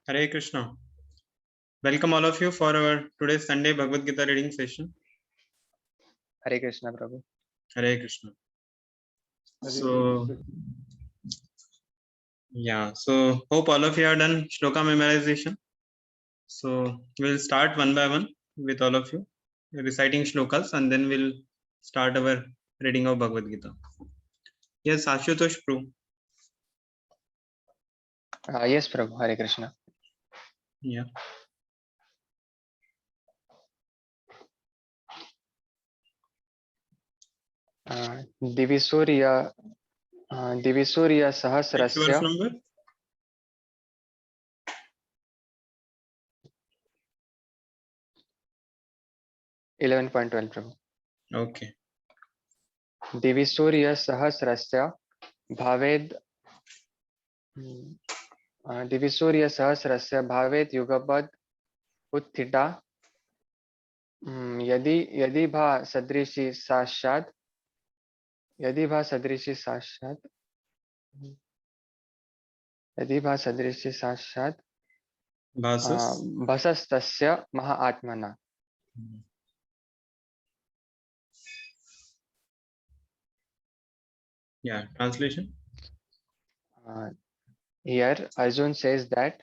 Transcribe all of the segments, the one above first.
Hare Krishna. Welcome all of you for our today's Sunday Bhagavad Gita reading session. Hare Krishna, Prabhu. Hare Krishna. So hope all of you have done shloka memorization. So we'll start one by one with all of you reciting shlokas, and then we'll start our reading of Bhagavad Gita. Yes, Ashutosh Prabhu. Yes, Prabhu. Hare Krishna. Yeah. Divisurya Which verse Sahasrasya number? 11.12, Prabhu. Okay. Divisurya Sahasrasya Bhaved Divisurya Sahasrasya Bhaved Yugabad Utthita Yadi Bha Sadrishi Sashat Yadi Bha Sadrishi Sashat Yadi Bha Sadrishi Sashat Bhasas. Bhasastasya Mahatmana. Yeah. Translation. Here Arjun says that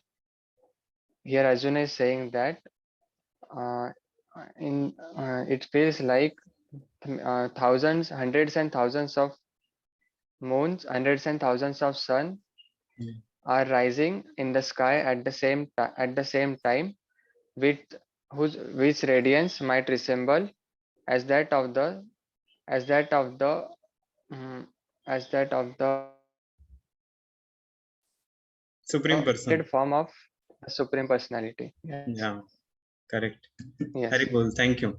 here Arjun is saying that it feels like thousands, hundreds and thousands of moons, hundreds and thousands of sun are rising in the sky at the same time, with which radiance might resemble as that of the as that of the mm, as that of the Supreme Person. form of the Supreme Personality. Yes. Yeah. Correct. Yes. Haribol, thank you.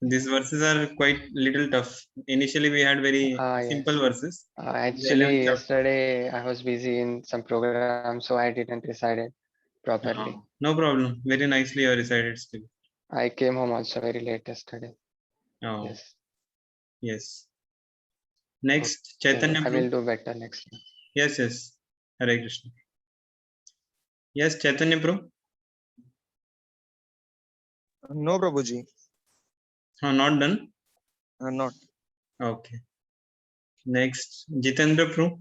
These verses are quite little tough. Initially, we had very simple Yes. verses. Actually, yesterday I was busy in some program, so I didn't recite it properly. No problem. Very nicely you recited still. I came home also very late yesterday. Oh, Yes. yes. Next, Okay, Chaitanya I Prabhu. will do better next time. Yes, yes. Hare Krishna. Yes, Chaitanya Prabhu. No, Prabhuji. Not done? Not. Okay. Next, Jitendra Prabhu.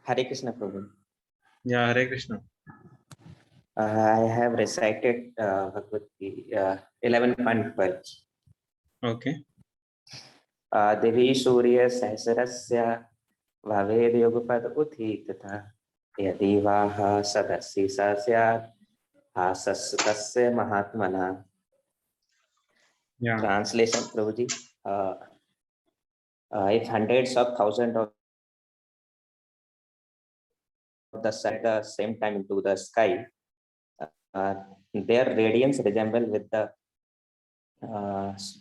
Hare Krishna, Prabhu. Yeah, Hare Krishna. I have recited Bhagavad Gita 11.12. Okay. Devi Surya Sahasrasya Bhaved Yogapad Uthitata Yadi Vaha Sadasi Sasya Hasastasya Mahatmana. Yeah. Translation, Prabhuji. If hundreds of thousands of the sun at the same time into the sky, their radiance resemble with the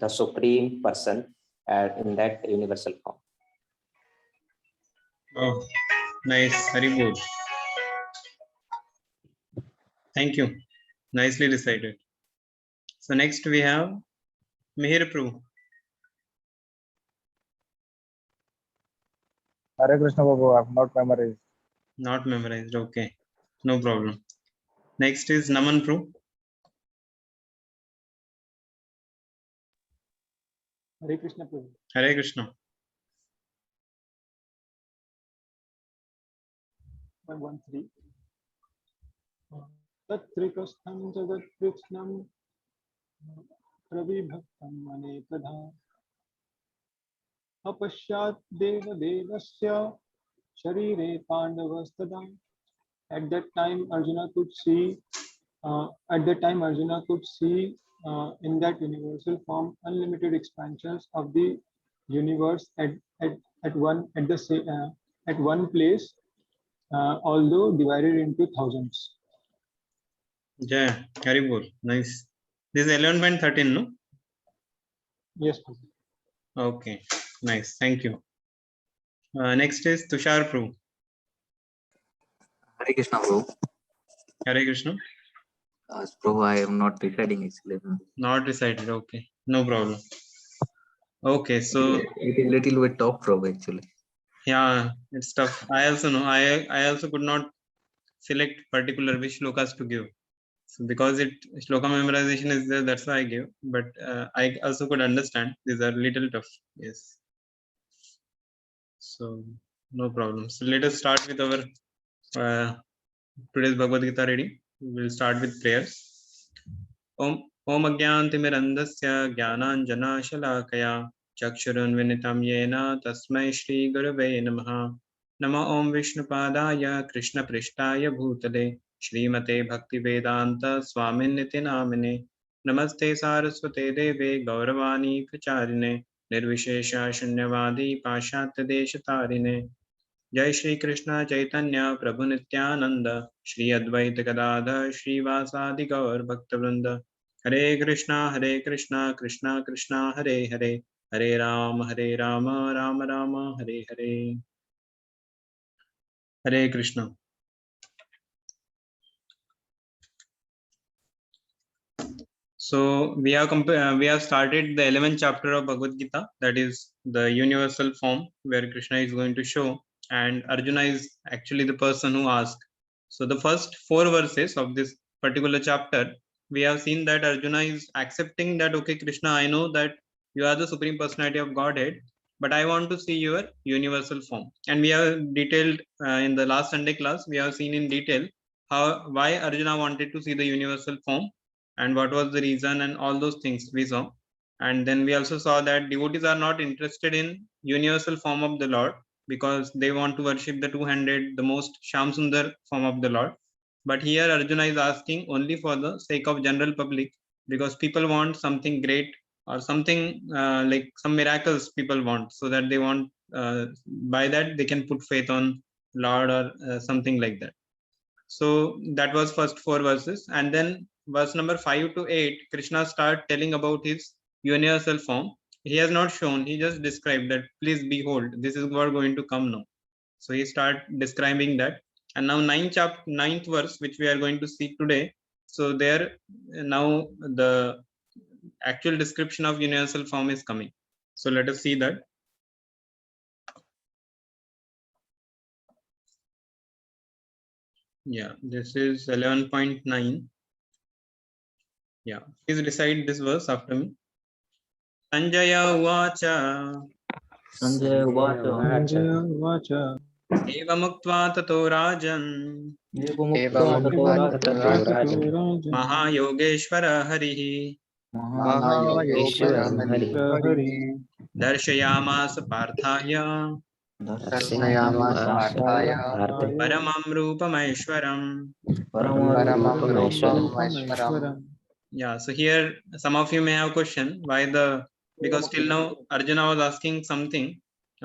Supreme Person in that universal form. Oh, nice. Haribol. Thank you. Nicely recited. So next we have Mihir Prabhu. Hare Krishna, Prabhu. I have not memorized. Not memorized. Okay. No problem. Next is Naman Prabhu. Hare Krishna Prabhu. Hare Krishna. 113. Tat Trikastham Jagat Krishnam Pravibhaktam Mane Pradha Apashyat Deva Devasya Sharire Pandavastada. At that time Arjuna could see in that universal form unlimited expansions of the universe at one place, although divided into thousands. Yeah, Haribol. Nice. This is 11.13, no? Yes, Prabhu. Okay. Nice. Thank you. Next is Tushar Prabhu. Hare Krishna, Prabhu. Hare Krishna. Prabhu, I am not reciting actually. Not recited. Okay. No problem. Okay. So it is little bit tough, Prabhu, actually. yeah, it's tough. I also know. I also could not select particular which shlokas to give. So because shloka memorization is there, that's why I gave. But I also could understand these are little tough. Yes. So no problem. So let us start with our today's Bhagavad Gita reading. We will start with prayers. Om Agyantimirandasya Jnananjana Shalakaya Chakshurunvinitam Yena Tasmai Shri Gurave Namaha. Nama Om Vishnupadaya Krishna Prishtaya Bhutale Shrimate Bhaktivedanta Swaminiti Namine. Namaste Saraswate Deve Gauravani Pracharine Nirvishesha Shunyavadi Pashatya Deshatarine. जय श्री कृष्ण चैतन्य प्रभु नित्यानंद श्री अद्वैत गदाधर श्रीवासादि गौर भक्तवृंद हरे कृष्णा कृष्णा कृष्णा हरे हरे हरे राम राम राम हरे हरे. हरे Krishna. So we have started the 11th chapter of Bhagavad Gita, that is the universal form, where Krishna is going to show, and Arjuna is actually the person who asked. So the first 4 verses of this particular chapter, we have seen that Arjuna is accepting that, okay, Krishna, I know that you are the Supreme Personality of Godhead, but I want to see your universal form. And we have detailed in the last Sunday class, we have seen in detail why Arjuna wanted to see the universal form and what was the reason and all those things we saw. And then we also saw that devotees are not interested in universal form of the Lord because they want to worship the two-handed, the most Sham Sundar form of the Lord. But here Arjuna is asking only for the sake of general public, because people want something great or something like some miracles people want, so that they want by that they can put faith on Lord or something like that. So that was first 4 verses, and then verse number 5 to 8, Krishna start telling about his universal form. He has not shown, he just described that, please behold, this is what going to come now. So he start describing that. And now ninth verse, which we are going to see today. So there now the actual description of universal form is coming. So let us see that. Yeah, this is 11.9. Yeah, please recite this verse after me. Sanjaya Uvacha Sanjay Uvacha Evamuktva tato rajan Evamukta tato Rajan Mahayogeshvara Harihi Mahayogeshwara Hari Hari Darshayamasa Parthaya Darsayamasa Parthaya Paramam Rupamaishwaram. Paramam Rupameshwaram. Rupameshwaram. Yeah, so here some of you may have question why because till now Arjuna was asking something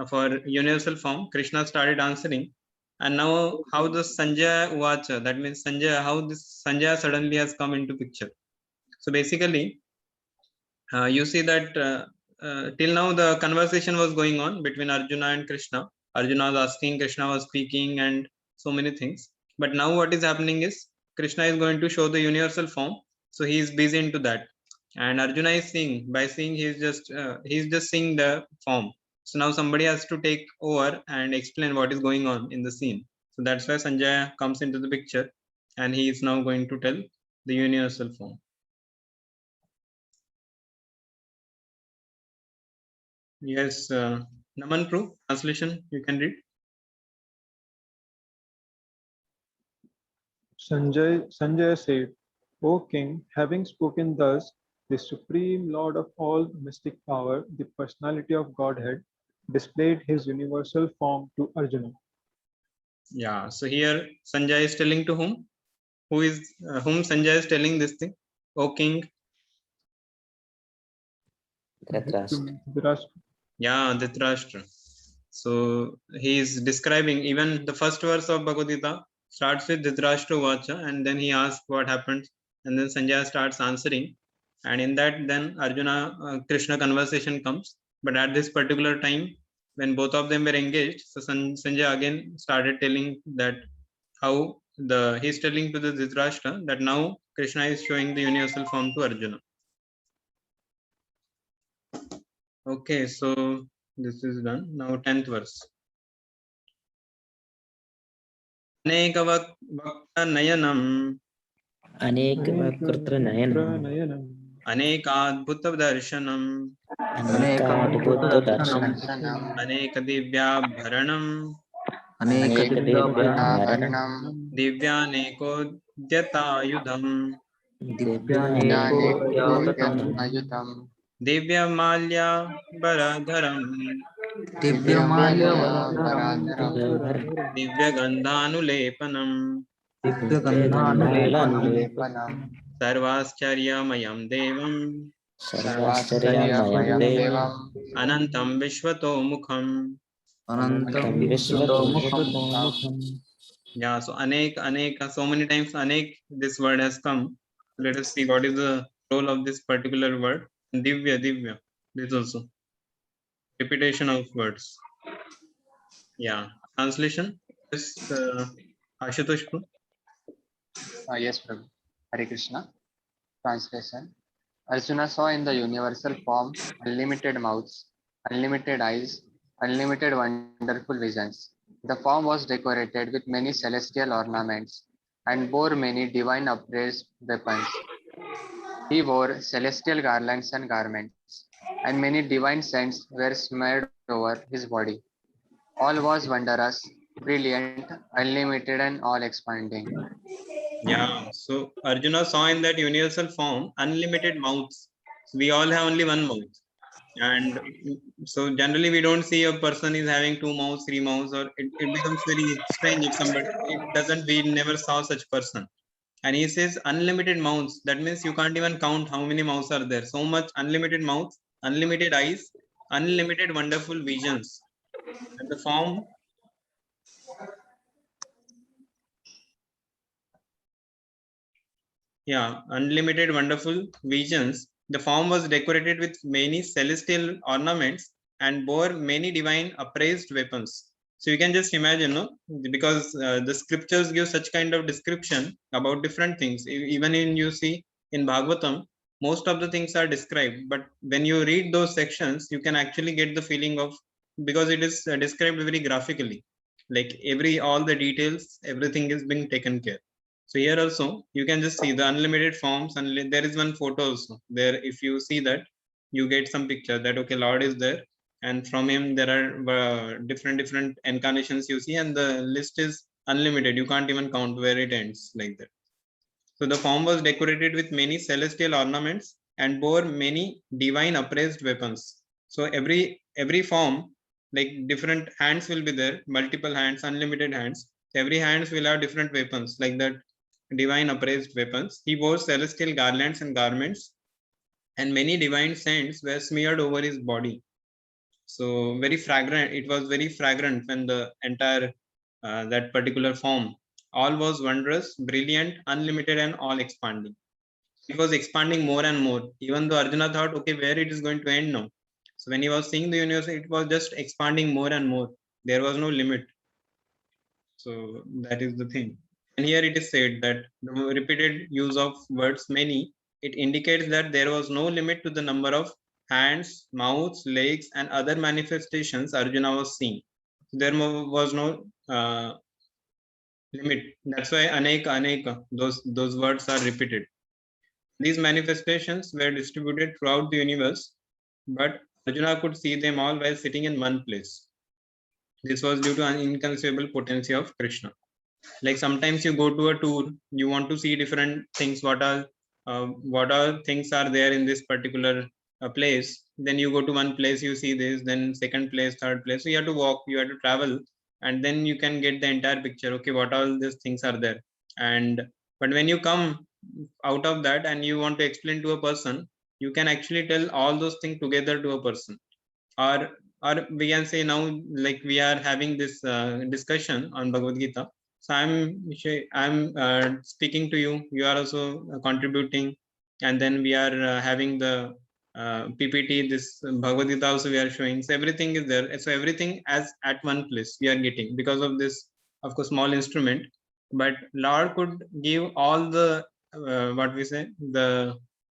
for universal form, Krishna started answering, and now how the Sanjaya Uvacha, that means Sanjaya, how this Sanjaya suddenly has come into picture. So basically you see that till now the conversation was going on between Arjuna and Krishna. Arjuna was asking, Krishna was speaking, and so many things. But now what is happening is Krishna is going to show the universal form, so he is busy into that, and Arjuna is seeing. By seeing, he is just seeing the form. So now somebody has to take over and explain what is going on in the scene. So that's why Sanjaya comes into the picture, and he is now going to tell the universal form. Yes, Naman Proof, translation, you can read. Sanjay said, O king, having spoken thus, the supreme lord of all mystic power, the personality of Godhead, displayed his universal form to Arjuna. Yeah, so here Sanjay is telling to whom? Whom Sanjay is telling this thing? O king. Dhritarashtra. Yeah, Dhritarashtra. So he is describing, even the first verse of Bhagavad Gita starts with Dhritarashtra Vacha, and then he asks what happened, and then Sanjay starts answering, and in that then Arjuna Krishna conversation comes. But at this particular time, when both of them were engaged, so Sanjay again started telling that how he's telling to the Dhritarashtra that now Krishna is showing the universal form to Arjuna. Okay, so this is done. Now 10th verse. अनेक वक्त्र नयनम अनेकवक्त्रनयनम् अनेकाद्भुत दर्शनम अनेकाद्भुतदर्शनम् दर्शनम् अनेक दिव्याभरणम अनेकदिव्याभरणम् दिव्यानेकोद्यतायुधम दिव्यानेकोद्यतायुधम् आयुधम् दिव्यमाल्याम्बरधरम दिव्यमाल्याम्बराधरम् दिव्यगन्धानुलेपनम दिव्यगन्धानुलेपनम् सर्वाश्चर्यमयं देवं सर्वाश्चर्यमयं देवम् अनन्तं विश्वतोमुखम्. अनन्तं विश्वतोमुखम्. Yeah, so anek, so many times anek, this word has come. Let us see what is the role of this particular word. Divya. This also repetition of words. Yeah, translation. Yes, Ashutosh. Yes, Prabhu. Hare Krishna. Translation. Arjuna saw in the universal form unlimited mouths, unlimited eyes, unlimited wonderful visions. The form was decorated with many celestial ornaments and bore many divine upraised weapons. He wore celestial garlands and garments, and many divine scents were smeared over his body. All was wondrous, brilliant, unlimited, and all expanding. Yeah, so Arjuna saw in that universal form unlimited mouths. We all have only one mouth. And so generally we don't see a person is having 2 mouths, 3 mouths, or it becomes very strange if somebody, we never saw such person. And he says unlimited mouths, that means you can't even count how many mouths are there. So much unlimited mouths, unlimited eyes, unlimited wonderful visions. And the form, yeah, unlimited wonderful visions. The form was decorated with many celestial ornaments and bore many divine appraised weapons. So you can just imagine, no? Because the scriptures give such kind of description about different things. Even in, you see in Bhagavatam, most of the things are described. But when you read those sections, you can actually get the feeling of, because it is described very graphically. Like all the details, everything is being taken care. So here also you can just see the unlimited forms, and there is one photo also there. If you see that, you get some picture that okay, Lord is there, and from him there are different incarnations you see, and the list is unlimited. You can't even count where it ends, like that. So the form was decorated with many celestial ornaments and bore many divine appraised weapons. So every form, like different hands will be there, multiple hands, unlimited hands. Every hands will have different weapons, like that, divine appraised weapons. He wore celestial garlands and garments, and many divine scents were smeared over his body. So very fragrant. It was very fragrant when the entire that particular form. All was wondrous, brilliant, unlimited, and all expanding. It was expanding more and more. Even though Arjuna thought, okay, where it is going to end now. So when he was seeing the universe, it was just expanding more and more. There was no limit. So that is the thing. And here it is said that the repeated use of words many, it indicates that there was no limit to the number of hands, mouths, legs, and other manifestations Arjuna was seeing. There was no limit. That's why aneka, those words are repeated. These manifestations were distributed throughout the universe, but Arjuna could see them all while sitting in one place. This was due to an inconceivable potency of Krishna. Like sometimes you go to a tour, you want to see different things, what are things are there in this particular place. Then you go to one place, you see this, then second place, third place. So you have to walk, you have to travel, and then you can get the entire picture. Okay, what all these things are there. And but when you come out of that and you want to explain to a person, you can actually tell all those things together to a person. Or we can say now, like we are having this discussion on Bhagavad Gita. So I'm speaking to you. You are also contributing, and then we are having the PPT. This Bhagavad Gita also we are showing. So everything is there. So everything as at one place we are getting because of this, of course, small instrument. But Lord could give all the what we say, the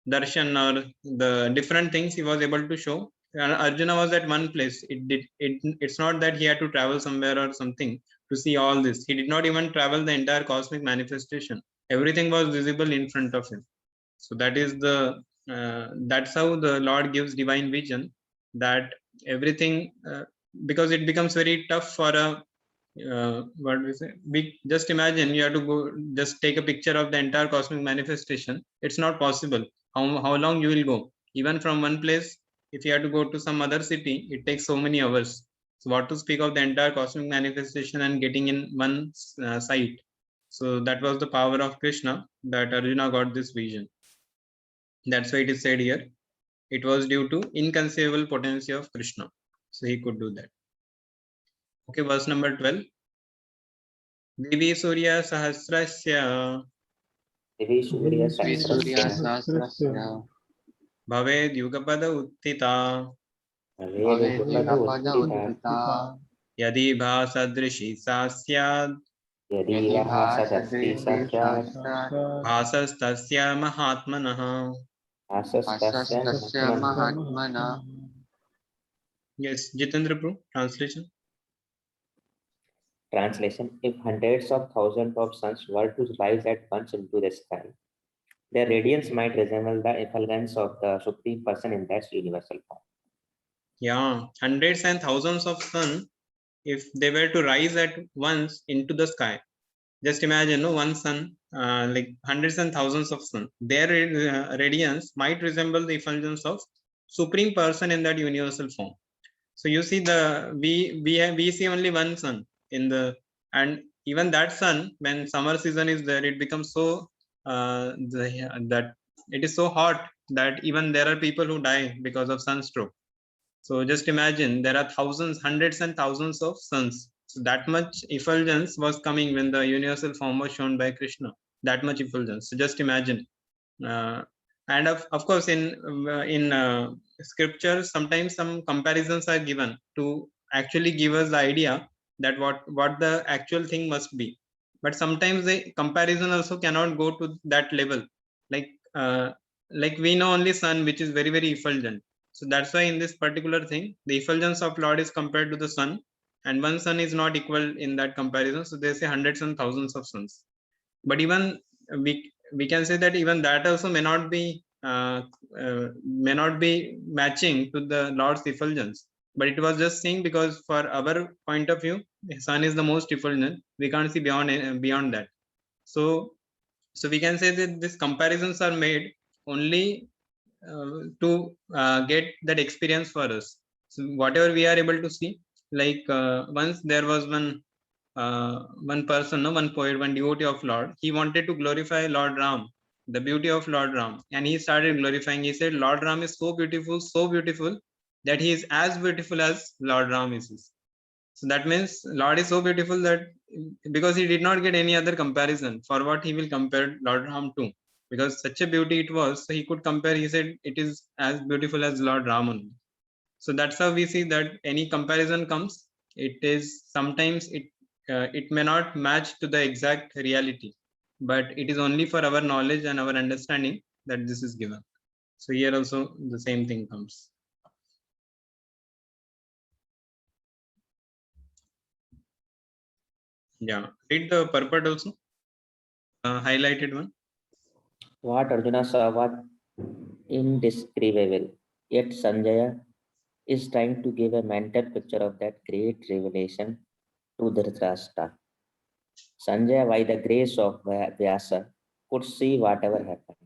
darshan or the different things he was able to show Arjuna was at one place. It's not that he had to travel somewhere or something to see all this. He did not even travel the entire cosmic manifestation. Everything was visible in front of him. So that is the that's how the Lord gives divine vision, that everything because it becomes very tough for a what we say, just imagine you have to go just take a picture of the entire cosmic manifestation. It's not possible. How long you will go? Even from one place, if you have to go to some other city, it takes so many hours. So what to speak of the entire cosmic manifestation and getting in one site. So that was the power of Krishna, that Arjuna got this vision. That's why it is said here, it was due to inconceivable potency of Krishna. So he could do that. Okay, verse number 12. Divi Surya Sahasrasya Divi Surya Surya Sahasrasya Sahasrasya Bhaved Yugapada Uttita Bhavehi Bhavedupada Gapada Uttita Uttita Yadi Bhasadrishi Sasyad Yadi Yadi Vahasadasti Bhasadrishi Satyat Sastrat Bhasastasya Mahatmanaha. Asastasya Asastasya Mahatmana. Mahatmana. Yes, Jitendra Prabhu, translation. Translation: If hundreds of thousands of suns were to rise at once into the sky, their radiance might resemble the effulgence of the Supreme Person in that universal form. Yeah, hundreds and thousands of sun, if they were to rise at once into the sky, just imagine, no, one sun, like hundreds and thousands of sun, their radiance might resemble the effulgence of Supreme Person in that universal form. So you see, we see only one sun in the, and even that sun, when summer season is there, it becomes so that it is so hot that even there are people who die because of sunstroke. So just imagine, there are thousands, hundreds and thousands of suns. So that much effulgence was coming when the universal form was shown by Krishna. That much effulgence. So just imagine. And of course, in scriptures, sometimes some comparisons are given to actually give us the idea that what the actual thing must be. But sometimes the comparison also cannot go to that level. Like we know only sun, which is very very effulgent. So that's why in this particular thing, the effulgence of Lord is compared to the sun, and one sun is not equal in that comparison. So they say hundreds and thousands of suns. But even we can say that even that also may not be matching to the Lord's effulgence. But it was just saying, because for our point of view, the sun is the most effulgent. We can't see beyond that. So we can say that these comparisons are made only to get that experience for us. So whatever we are able to see, like once there was one person, no, one poet, one devotee of Lord. He wanted to glorify Lord Ram, the beauty of Lord Ram, and he started glorifying. He said, Lord Ram is so beautiful that he is as beautiful as Lord Ram is. So that means Lord is so beautiful that, because he did not get any other comparison for what he will compare Lord Ram to, because such a beauty it was, so he could compare. He said it is as beautiful as Lord Ram only. So that's how we see that any comparison comes, it is sometimes it may not match to the exact reality, but it is only for our knowledge and our understanding that this is given. So here also the same thing comes. Yeah, read the purport also, highlighted one. What Arjuna saw was indescribable, yet Sanjaya is trying to give a mental picture of that great revelation to Dhritarashtra. Sanjaya, by the grace of Vyasa, could see whatever happened.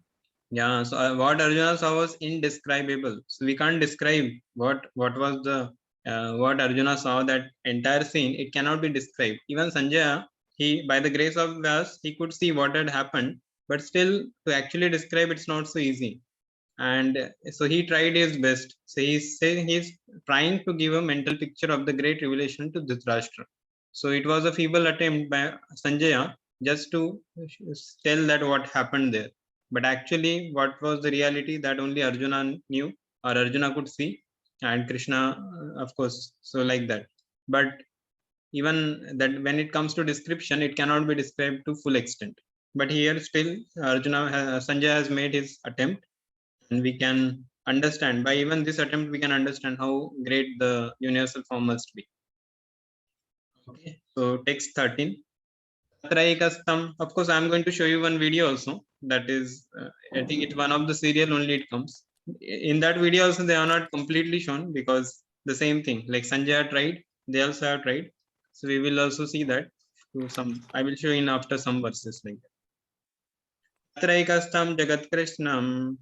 Yeah, so what Arjuna saw was indescribable. So we can't describe what was the what Arjuna saw, that entire scene. It cannot be described. Even Sanjaya, he, by the grace of Vyas, he could see what had happened, but still to actually describe, it's not so easy. And so he tried his best. So he's saying he's trying to give a mental picture of the great revelation to Dhritarashtra. So it was a feeble attempt by Sanjaya just to tell that what happened there. But actually, what was the reality, that only Arjuna knew, or Arjuna could see, and Krishna, of course. So like that. But even that, when it comes to description, it cannot be described to full extent. But here still, Sanjaya has made his attempt, and we can understand. By even this attempt, we can understand how great the universal form must be. Okay, so text 13. Tatraikastam. Of course, I'm going to show you one video also. That is, I think it's one of the serial only it comes. In that video also, they are not completely shown because the same thing. Like Sanjay tried, they also have tried. So we will also see that. To some, I will show in after some verses like that. Tatraikastam Jagat Krishnam.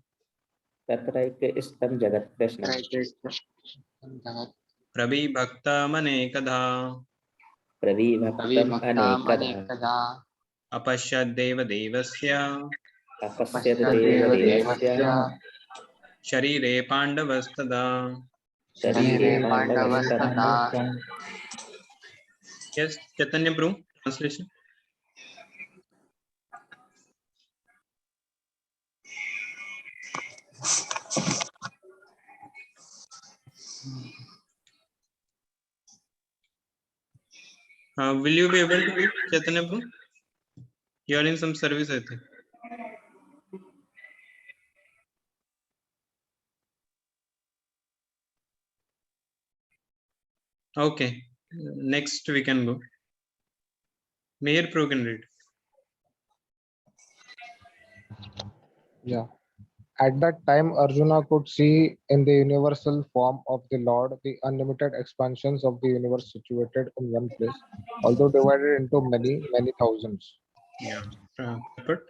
तत्रैकस्तं जगत्कृष्णं प्रविभक्तमनेकधा प्रविभक्तम् अनेकधा अनेकदा अपश्यद्देवदेवस्य अपश्यत् देवदेवस्य शरीरे पाण्डवस्तदा. शरीरे पाण्डवस्तथा Yes, Chaitanya Prabhu, translation. Will you be able to read, Chaitanya Prabhu? You are in some service, I think. Okay, next we can go. Meher Prabhu can read. Yeah. At that time, Arjuna could see in the universal form of the Lord the unlimited expansions of the universe situated in one place, although divided into many, many thousands. Yeah. Purport.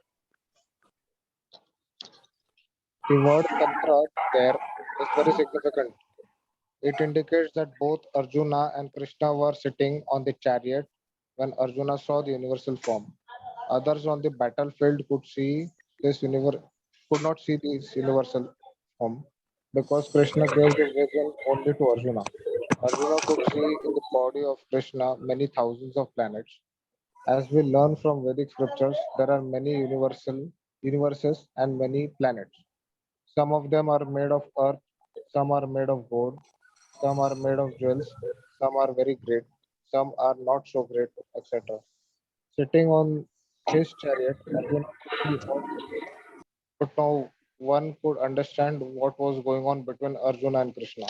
The word Tatra there is very significant. It indicates that both Arjuna and Krishna were sitting on the chariot when Arjuna saw the universal form. Others on the battlefield could not see this universal form because Krishna gave the vision only to Arjuna. Arjuna could see in the body of Krishna many thousands of planets. As we learn from Vedic scriptures, there are many universes and many planets. Some of them are made of earth, some are made of gold, some are made of jewels, some are very great, some are not so great, etc. Sitting on his chariot, Arjuna could see all this, but now one could understand what was going on between Arjuna and Krishna.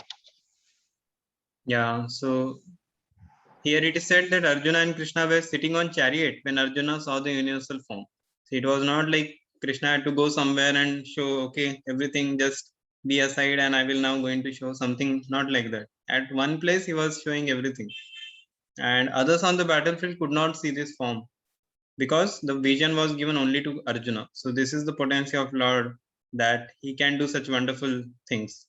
Yeah, so here it is said that Arjuna and Krishna were sitting on chariot when Arjuna saw the universal form. So it was not like Krishna had to go somewhere and show, okay, everything just be aside and I will now going to show something, not like that. At one place he was showing everything. And others on the battlefield could not see this form because the vision was given only to Arjuna. So this is the potency of Lord, that he can do such wonderful things.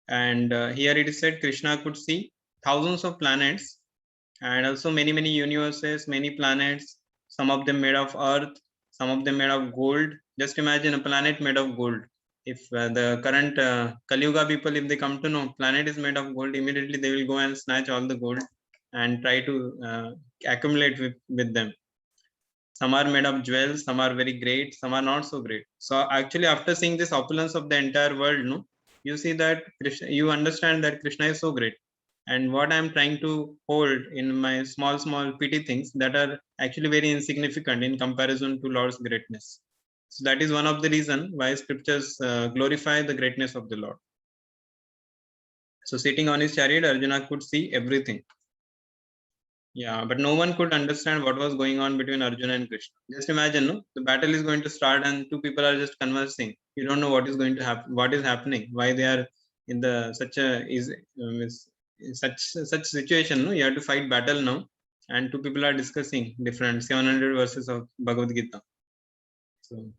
And here it is said Krishna could see thousands of planets and also many universes, many planets, some of them made of earth, some of them made of gold. Just imagine a planet made of gold. If the current Kali Yuga people, if they come to know planet is made of gold, immediately they will go and snatch all the gold and try to accumulate with them. Some are made of jewels, some are very great, some are not so great. So actually after seeing this opulence of the entire world, no, you see that Krishna, you understand that Krishna is so great. And what I'm trying to hold in my small petty things that are actually very insignificant in comparison to Lord's greatness. So that is one of the reason why scriptures glorify the greatness of the Lord. So sitting on his chariot, Arjuna could see everything. Yeah, but no one could understand what was going on between Arjuna and Krishna. Just imagine, no, the battle is going to start and two people are just conversing. You don't know what is going to happen, what is happening, why they are in the such situation. No, you have to fight battle now, and two people are discussing different 700 verses of Bhagavad Gita. So,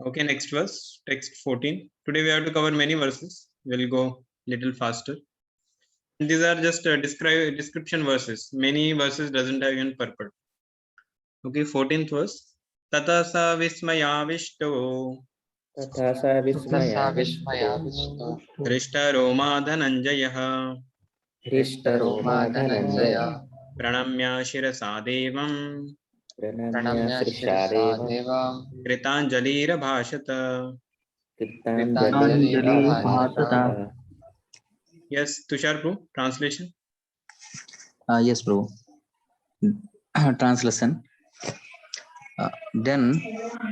okay, next verse, text 14. Today we have to cover many verses. We'll go little faster. These are just description verses. Many verses doesn't have even purport. Okay, 14th verse. Tata sa vismayavishto तथा सा विस्मयाविष्टो हृष्टरोमा धनञ्जयः हृष्टरोमा धनञ्जय प्रणम्य शिरसा देवं प्रणम्य शिरसा देवं कृताञ्जलिरभाषत. कृताञ्जलिर्भाषत. Yes, Tushar Prabhu, translation. Yes, bro. Translation. Then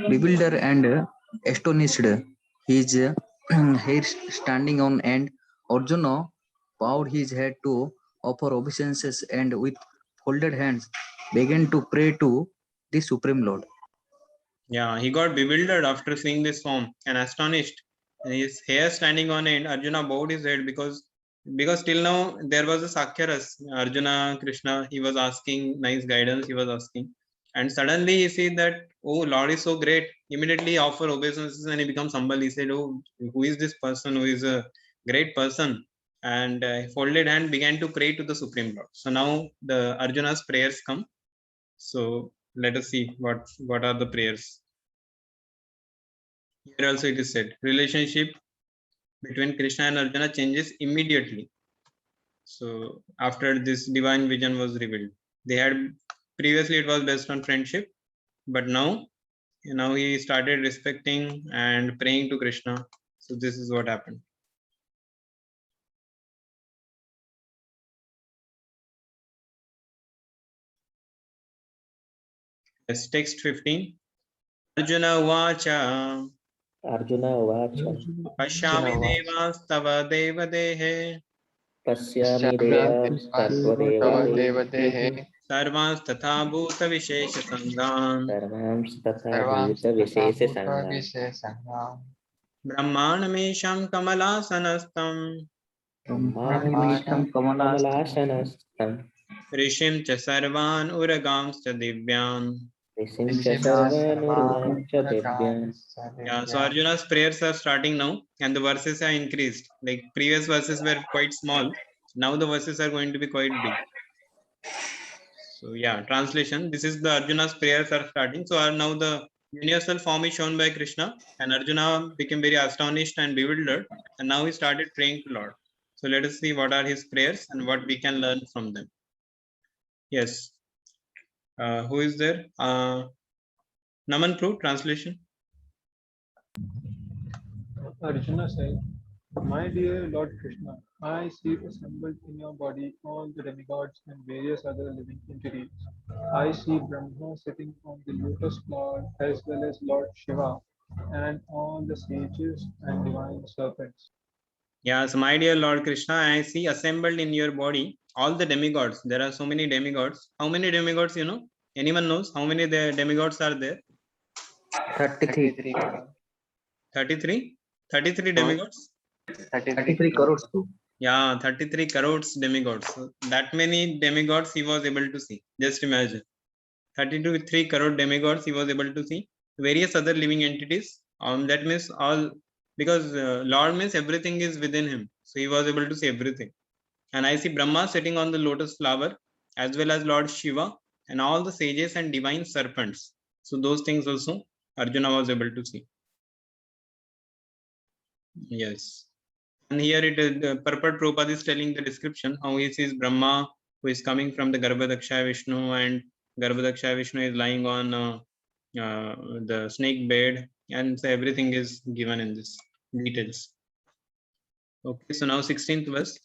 bewildered and astonished, his hair standing on end, Arjuna bowed his head to offer obeisances and with folded hands began to pray to the Supreme Lord. Yeah, he got bewildered after seeing this form and astonished. His hair standing on end, Arjuna bowed his head because till now there was a Sakyaras. Arjuna, Krishna, he was asking nice guidance, he was asking. And suddenly he sees that, oh, Lord is so great. Immediately offer obeisances and he becomes humble. He said, oh, who is this person who is a great person? And folded hand began to pray to the Supreme Lord. So now the Arjuna's prayers come. So let us see what are the prayers. Here also it is said relationship between Krishna and Arjuna changes immediately. So after this divine vision was revealed, they had previously it was based on friendship, but now he started respecting and praying to Krishna. So this is what happened. Yes, text 15. Arjuna Vacha Arjuna Uvacha Pashyami Devastava Devadehe Pashyami Tava Devas Devadehe Sarvas Tatha Bhuta Vishesha Sanghan Sarvams Tatha Sarvam Bhuta Vishesha Bhuta Sangha Vishesangam Brahmanamesham Kamalasanastam Brahmanamesham Kamalashanastam Rishim cha sarvan uragams cha divyan. Risim cha Sarvanurvam cha Divyam. Yeah, so Arjuna's prayers are starting now and the verses are increased. Like previous verses were quite small. Now the verses are going to be quite big. So yeah, translation. This is the Arjuna's prayers are starting. So now the universal form is shown by Krishna and Arjuna became very astonished and bewildered. And now he started praying to Lord. So let us see what are his prayers and what we can learn from them. Yes. Who is there? Naman Prue, translation. Arjuna said, My dear Lord Krishna, I see assembled in your body all the demigods and various other living entities. I see Brahma sitting on the lotus flower as well as Lord Shiva and all the sages and divine serpents. Yes, my dear Lord Krishna, I see assembled in your body all the demigods. There are so many demigods. How many demigods, you know? Anyone knows how many demigods are there? 33. 33? 33 demigods? 33 crores too. Yeah, 33 crores demigods. So that many demigods he was able to see. Just imagine. 33 crore demigods he was able to see. Various other living entities. That means all, because Lord means everything is within him. So he was able to see everything. And I see Brahma sitting on the lotus flower, as well as Lord Shiva and all the sages and divine serpents. So those things also Arjuna was able to see. Yes. And here it is, Purport Prabhupada is telling the description how he sees Brahma who is coming from the Garbhodakshaya Vishnu, and Garbhodakshaya Vishnu is lying on the snake bed, and so everything is given in this details. Okay, so now 16th verse.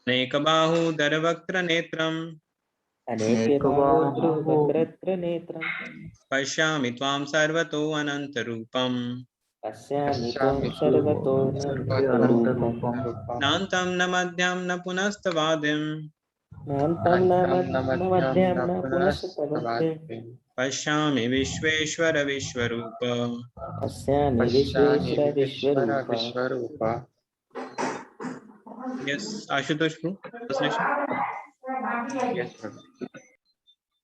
Nekabahu Daravaktra Netram Aneke Bhavudruvakratra Netram Pashyami Tvam Sarvato Anantarupam Pashyami Tvam Sarvato Nantarupam Nantam Namadhyam Na Punastavadim Nantam Namadyam Na Punasatavadyam Pashyami Vishveshwara Vishwarupa. Pashyami Vishveshwara Vishvara Vishwarupa. Vishwarupa. Yes, Ashutosh Prabhu, translation. Yes, Prabhu.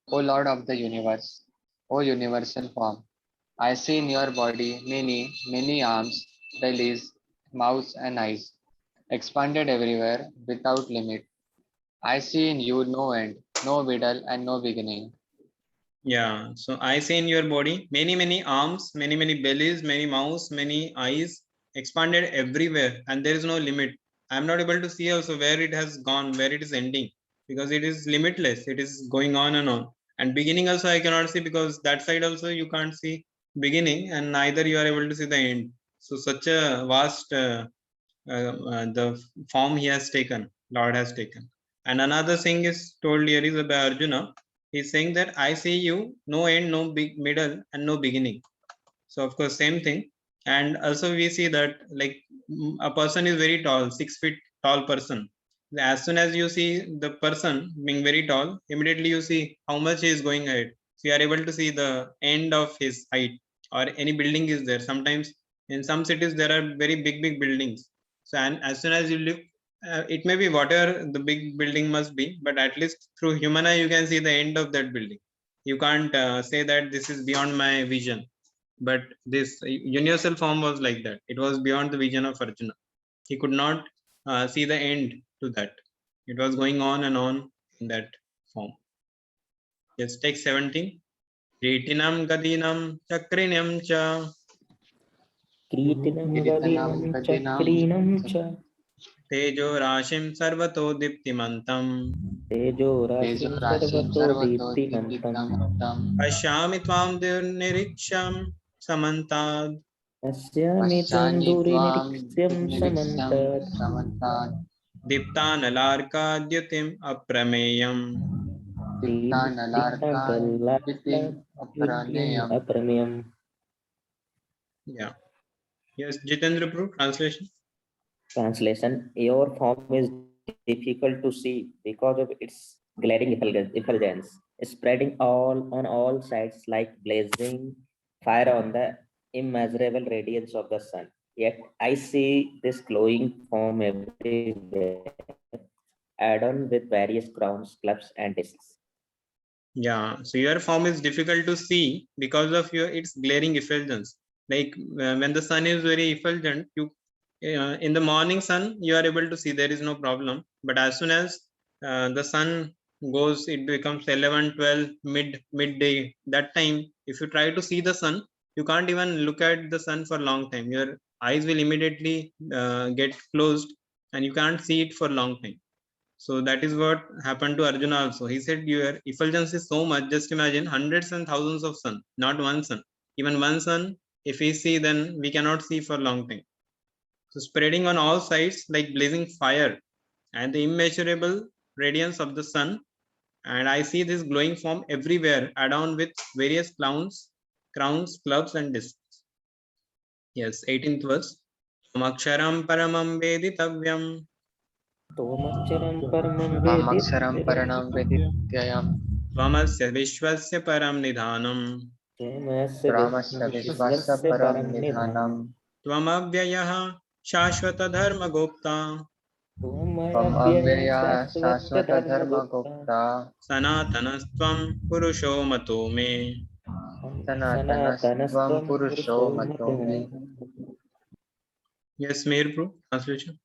O Lord of the universe, O universal form, I see in your body many, many arms, bellies, mouths, and eyes, expanded everywhere without limit. I see in you no end, no middle, and no beginning. Yeah, so I see in your body many, many arms, many, many bellies, many mouths, many eyes, expanded everywhere, and there is no limit. I am not able to see also where it has gone, where it is ending, because it is limitless. It is going on and on. And beginning also I cannot see, because that side also you can't see beginning, and neither you are able to see the end. So such a vast the form he has taken, Lord has taken. And another thing is told here is by Arjuna. He's saying that I see you, no end, no big middle, and no beginning. So of course, same thing. And also we see that like a person is very tall, 6 feet tall person. As soon as you see the person being very tall, immediately you see how much he is going ahead. So you are able to see the end of his height, or any building is there. Sometimes in some cities there are very big buildings. So and as soon as you look, it may be whatever the big building must be, but at least through human eye you can see the end of that building. You can't say that this is beyond my vision. But this universal form was like that. It was beyond the vision of Arjuna. He could not see the end to that. It was going on and on in that form. Yes, take 17. Kritinam Gadinam Chakrinam Cha Kritinam Kiritanam gadinam Gadinam chakrinam cha Tejo Rashim Sarvato Diptimantam tejo Tejo rashim Rashim sarvato Sarvato diptimantam Diptimantam Pashyami Tvam Niriksham Samantad Pasyami tvam Paschani duri Tvam niriksyam Niriksham samantad Samantad Diptanalarkadyutim Aprameyam. Diptanalarka Vitim Yutim Aparaneyam. apramyam. Yeah. Yes, Jitendra Prabhu, translation. Translation: Your form is difficult to see because of its glaring effulgence, spreading all on all sides like blazing fire on the immeasurable radiance of the sun. Yet I see this glowing form everywhere, adorned with various crowns, clubs, and discs. Yeah, so your form is difficult to see because of your its glaring effulgence. Like when the sun is very effulgent, you in the morning sun you are able to see, there is no problem. But as soon as the sun goes, it becomes 11, 12, midday. That time, if you try to see the sun, you can't even look at the sun for a long time. Your eyes will immediately get closed, and you can't see it for a long time. So that is what happened to Arjuna also. He said, your effulgence is so much. Just imagine hundreds and thousands of sun, not one sun. Even one sun, if we see, then we cannot see for a long time. So spreading on all sides like blazing fire and the immeasurable radiance of the sun. And I see this glowing form everywhere, adorned with various crowns, clubs, and discs. Yes, 18th verse. Amaksharam paramam veditavyam. Tomaksharam paramam Mamaksharam veditya Paranam Vedityayam Tvamasya vishwasya param nidhanam. Ramasya Vishwasya Vishwasya Param param Nidhanam Tvamavyayah Shashvata Dharma Gopta Tvam Avyaya Saswata Dharma Gupta Sanatanastvam Purusho Mato Me. Sanatanastvam Purusho Matome. Yes, Meher Prabhu, translation.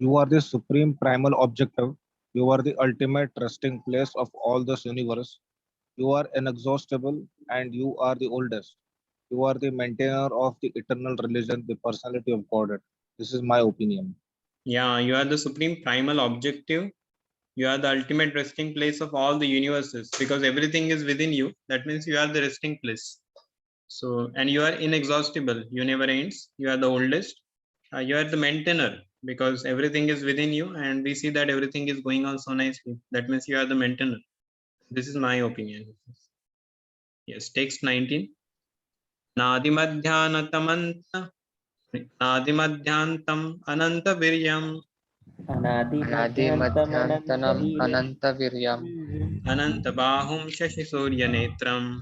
You are the supreme primal objective. You are the ultimate resting place of all this universe. You are inexhaustible and you are the oldest. You are the maintainer of the eternal religion, the personality of Godhead. This is my opinion. Yeah, you are the supreme primal objective. You are the ultimate resting place of all the universes, because everything is within you. That means you are the resting place. So, and you are inexhaustible. You never ends. You are the oldest. You are the maintainer, because everything is within you, and we see that everything is going on so nicely. That means you are the maintainer. This is my opinion. Yes, text 19. Nadimadhyantam ananta viryam Anadi Anadimadhyantam Madhyantanam ananta Ananta Viryam ananta bahum shashi surya netram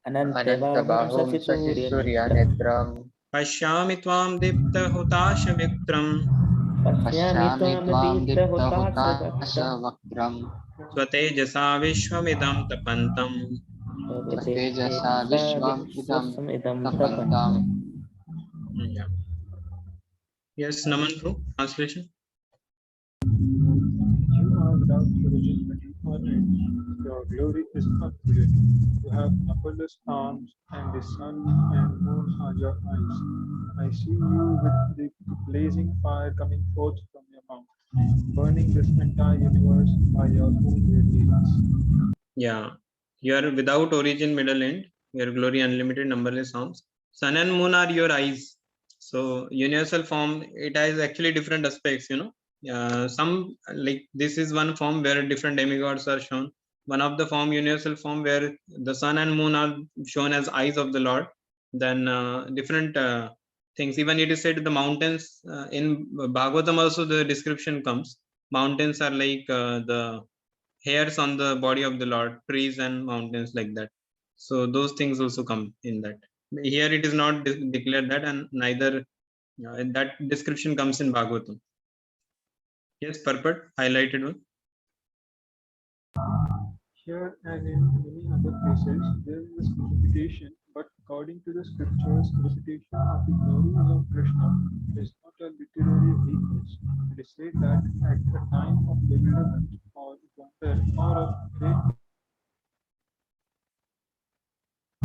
Ananta bahum Bahum shashi Shashi surya Surya netram. Netram pashyami tvam dipta hutasha viktram Pashyami Pashyami tvam Tvam dipta Dipta hutasha Hutasha vaktam. Vaktram swatejasa vishwamidam tapantam. Tejasa Vishwam Idam Vishwasmidam Tapantam. tapantam. Yeah. Yes, Naman Bro, translation. You are without origin, middle, or end. Your glory is absolute. You have numberless arms, and the sun and moon are your eyes. I see you with the blazing fire coming forth from your mouth, burning this entire universe by your own radiance. Yeah, you are without origin, middle, end. Your glory unlimited, numberless arms. Sun and moon are your eyes. So universal form, it has actually different aspects. Some like this is one form where different demigods are shown. one of the form, universal form, where the sun and moon are shown as eyes of the Lord. Then different things. Even it is said the mountains in Bhagavatam also the description comes. Mountains are like the hairs on the body of the Lord, trees and mountains like that. So those things also come in that. Here it is not declared that, and neither that description comes in Bhagavatam. Yes, Purport, highlighted one. Here and in many other places, there is a repetition, but according to the scriptures, repetition of the glories of Krishna is not a literary weakness. It is said that at the time of bewilderment or wonder or of great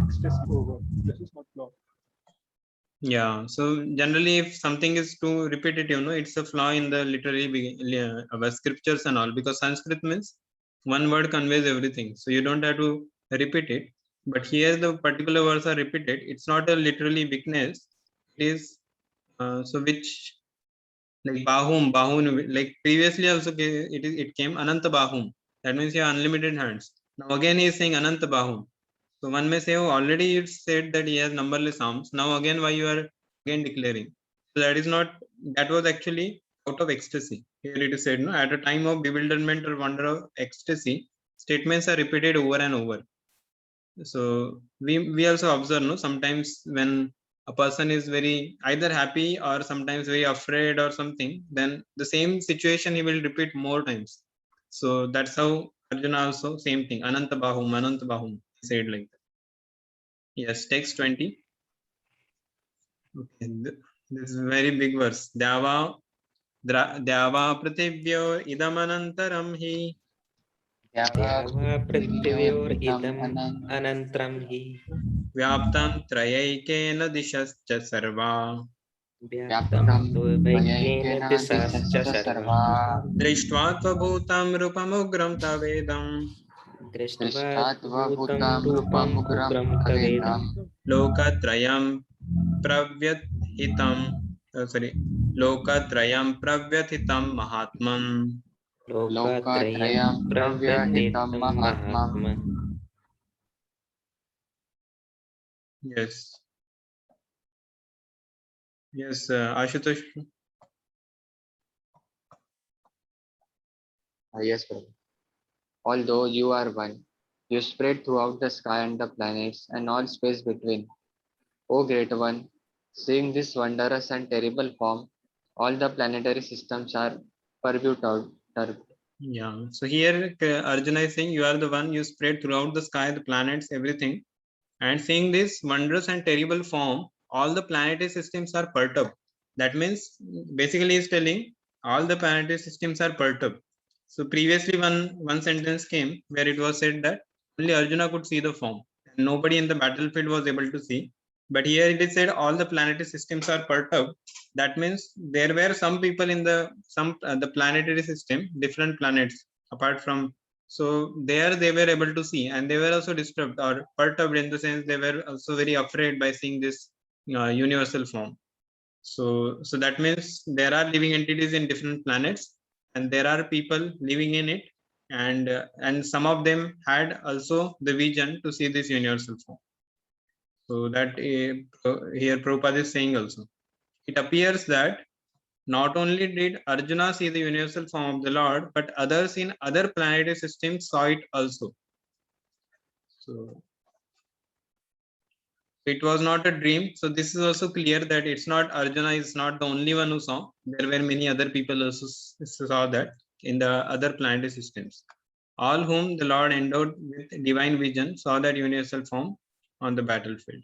ecstasy over, this is not law. Yeah, so generally if something is too repetitive, no, it's a flaw in the literary scriptures and all, because Sanskrit means one word conveys everything, so you don't have to repeat it. But here the particular words are repeated. It's not a literally weakness. It is so which like bahum, like previously also it came Ananta bahum. That means you have unlimited hands. Now again he is saying Ananta bahum. So one may say, oh, already it's said that he has numberless arms. Now again, why you are again declaring? So that is not, that was actually out of ecstasy. Here it is said, no, at a time of bewilderment or wonder of ecstasy, statements are repeated over and over. So we also observe, no, sometimes when a person is very either happy or sometimes very afraid or something, then the same situation he will repeat more times. So that's how Arjuna also same thing. Ananta Bahum, said like that. Yes, text 20. Okay, this is very big verse. Dava Pratibhyo idamanantaram hi पृथिव्योरिदम् अनन्तरं हि vyaptam trayaikena dishascha sarva व्याप्तं द्वैकेन दिशाश्च सर्वा दृष्ट्वा त्वभूतं रूपमुग्रं तवेदं दृष्ट्वा भूतं रूपम् उग्रं तवेदम् लोकत्रयं प्रव्यथितं लोकत्रयं प्रव्यथितं महात्मम् लोकत्रयं प्रव्यथितं महात्मन् Yes, Ashutosh. Yes, Prabhu. Although you are one, you spread throughout the sky and the planets and all space between. O Great One, seeing this wondrous and terrible form, all the planetary systems are perturbed. Yeah, so here Arjuna is saying you are the one, you spread throughout the sky, the planets, everything. And seeing this wondrous and terrible form, all the planetary systems are perturbed. That means basically he's telling all the planetary systems are perturbed. So previously one sentence came where it was said that only Arjuna could see the form and nobody in the battlefield was able to see. But here it is said all the planetary systems are perturbed. That means there were some people in the planetary system, different planets apart from. So there they were able to see, and they were also disturbed or perturbed in the sense they were also very afraid by seeing this universal form. So that means there are living entities in different planets, and there are people living in it, and some of them had also the vision to see this universal form. So that here Prabhupada is saying also, it appears that not only did Arjuna see the universal form of the Lord, but others in other planetary systems saw it also. So it was not a dream. So this is also clear that it's not Arjuna is not the only one who saw. There were many other people also saw that in the other planetary systems. All whom the Lord endowed with divine vision saw that universal form on the battlefield.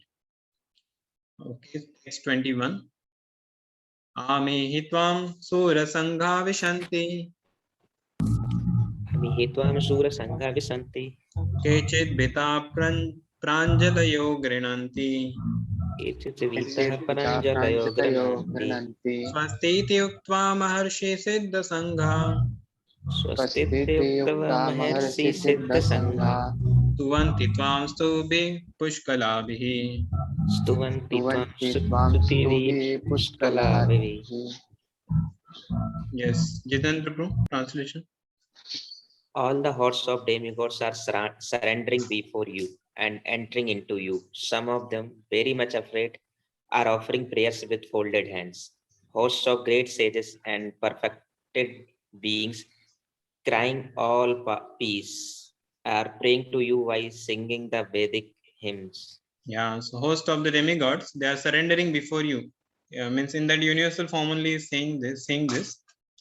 Okay, text 21. Amehitvam surasangha vishanti विहित्वां शूरसङ्घा विशन्ति केचित् बिता प्राञ्जलयो गृह्णन्ति केचित् वीतः पराञ्जलयो गृह्णन्ति स्वस्तीति उक्त्वा महर्षि सिद्धसङ्घा स्वस्तीत्युक्त्वा महर्षि सिद्धसङ्घा स्तुवन्ति त्वां स्तुभिः पुष्कलाभिः स्तुवन्ति त्वां स्तुतिभिः पुष्कलाभिः Yes, Jitendra Prabhu, translation. All the hosts of demigods are surrendering before you and entering into you. Some of them, very much afraid, are offering prayers with folded hands. Hosts of great sages and perfected beings, crying all peace, are praying to you while singing the Vedic hymns. Yeah, so host of the demigods, they are surrendering before you. Means in that universal form only is saying this,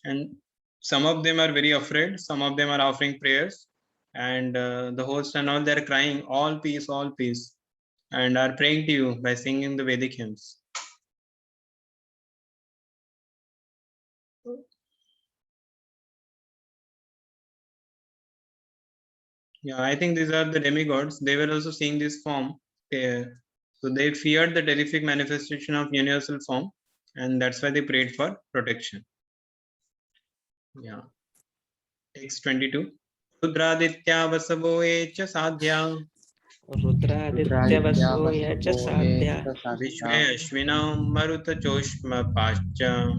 and some of them are very afraid, some of them are offering prayers, and the host and all they are crying all peace, and are praying to you by singing the Vedic hymns. Yeah, I think these are the demigods. They were also seeing this form. So they feared the terrific manifestation of universal form, and that's why they prayed for protection. Yeah. Text 22. Rudraditya vasavo echa sadhya Rudraditya vasoya cha sadhya vishve ashvina maruta choshma pascha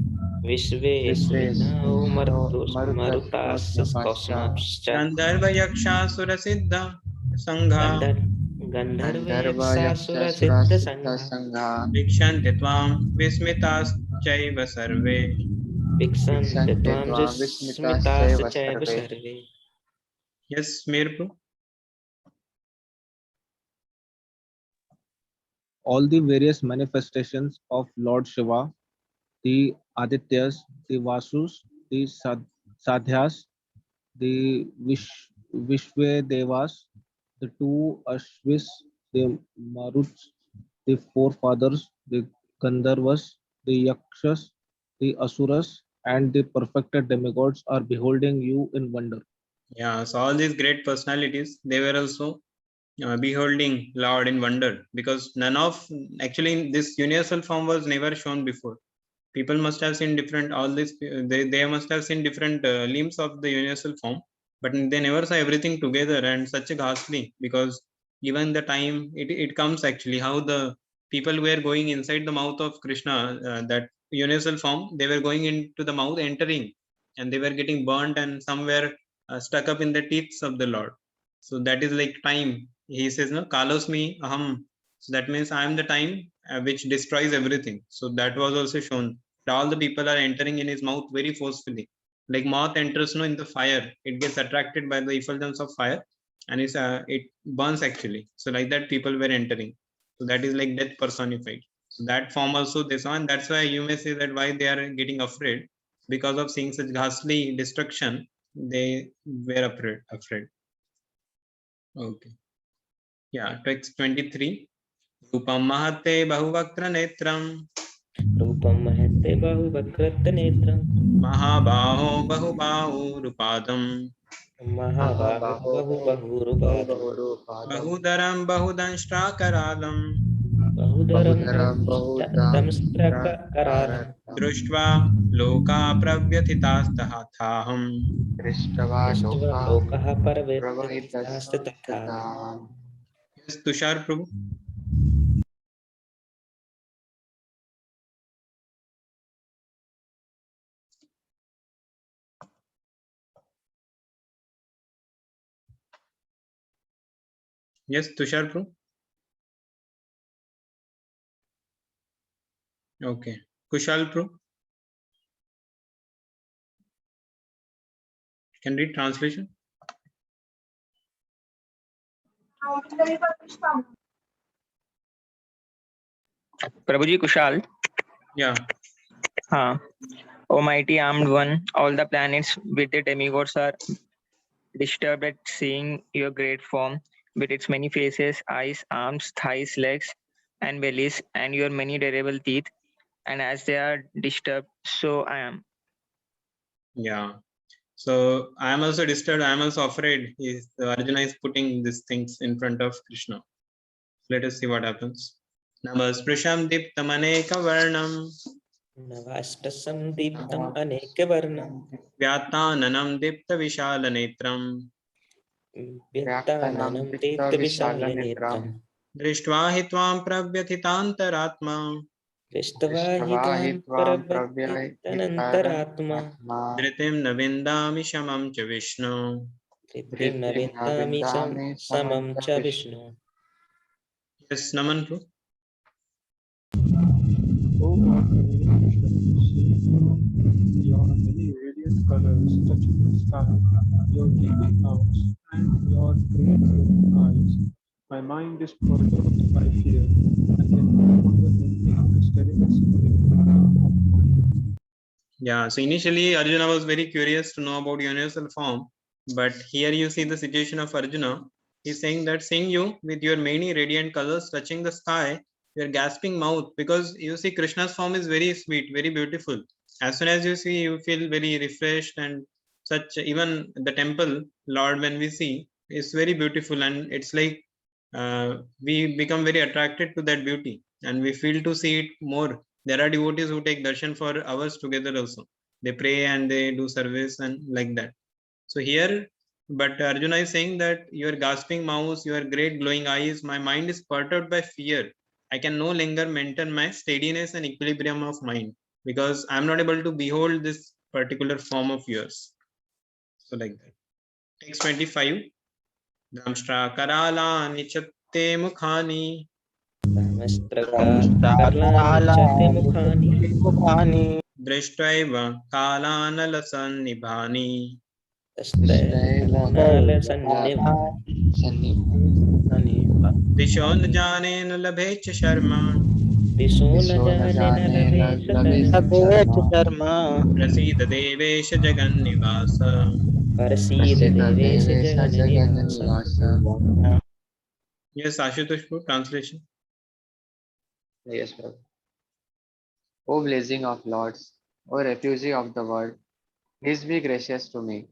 Vishveshvinau marutas kosmapscha Gandharva yaksha sura siddha sangha Gandharvayaksasura siddha sangha Vikshante tvam vismitas-chaiva sarve. Vikshante tvam vismitas chaiva sarve. Yes, Mirpur. All the various manifestations of Lord Shiva, the Adityas, the Vasus, the Sadhyas, the Vishvedevas, the two Ashvis, the Maruts, the forefathers, the Gandharvas, the Yakshas, the Asuras, and the perfected demigods are beholding you in wonder. Yeah, so all these great personalities, they were also beholding Lord in wonder, because none of actually this universal form was never shown before. People must have seen different all this. They must have seen different limbs of the universal form, but they never saw everything together and such a ghastly, because even the time it comes actually how the people were going inside the mouth of Krishna, that universal form, they were going into the mouth, entering, and they were getting burnt, and some were stuck up in the teeth of the Lord. So that is like time. He says, no, Kalosmi Aham. So that means I am the time which destroys everything. So that was also shown. All the people are entering in his mouth very forcefully. Like moth enters in the fire, it gets attracted by the effulgence of fire, and it burns actually. So like that, people were entering. So that is like death personified. So that form also they saw, and that's why you may say that why they are getting afraid, because of seeing such ghastly destruction, they were afraid. Okay. Yeah, text 23. Rupam mahate bahuvaktra netram Rupam mahate bahuvakrat netram Mahabaho Bahubahu Rupadam Mahavaho bahurubadam Bahudaram Bahudanshtrakaradam Bahudaram damstrakaradam Društva Loka Pravyathitastahathaham. Ishtva lokaha parvettasya tatha. Yes, Tushar Prabhu. Yes, Tushar Prabhu. Okay. Kushal Prabhu. Can read translation. Prabhuji Kushal. Yeah. O mighty armed one, all the planets with the demigods are disturbed at seeing your great form with its many faces, eyes, arms, thighs, legs, and bellies, and your many terrible teeth. And as they are disturbed, so I am. Yeah. So I am also disturbed. I am also afraid. Arjuna is putting these things in front of Krishna. Let us see what happens. Namasprusham diptam aneka varnam Navastasam deeptam aneka varnam Vyatananam dipta vishala netram Vyattanam deepta vishala netram Drishtva hi tvam pravyathitantaratma Drishtva hi tvam paravatanantaratma Dhritim navindami shamam cha Vishnu. Triptim navindami samam cha Vishnu. Yes, Naman bro. O Lord Krishna, see your many radiant colors touching the sky, your gaping mouths, and your great glowing eyes. My mind is perturbed by fear and can no longer maintain the steadiness of mind. Yeah, so initially Arjuna was very curious to know about universal form, but here you see the situation of Arjuna. He's saying that seeing you with your many radiant colors touching the sky, your gasping mouth, because you see Krishna's form is very sweet, very beautiful. As soon as you see, you feel very refreshed, and such even the temple, Lord, when we see, is very beautiful, and it's like we become very attracted to that beauty, and we feel to see it more. There are devotees who take darshan for hours together also. They pray and they do service and like that. So here, but Arjuna is saying that your gasping mouth, your great glowing eyes, my mind is perturbed by fear. I can no longer maintain my steadiness and equilibrium of mind because I'm not able to behold this particular form of yours. So like that. Text 25. Dramshtra karala nichatte mukhani मुखानि दृष्ट्वैव कालानलसन्निभानि दिशो न जाने न लभे च शर्मा शर्मा प्रसीद देवेश जगन्निवास. Yes, Ashutosh, translation. Yes, Prabhu. O blessing of lords, O refugee of the world, please be gracious to me.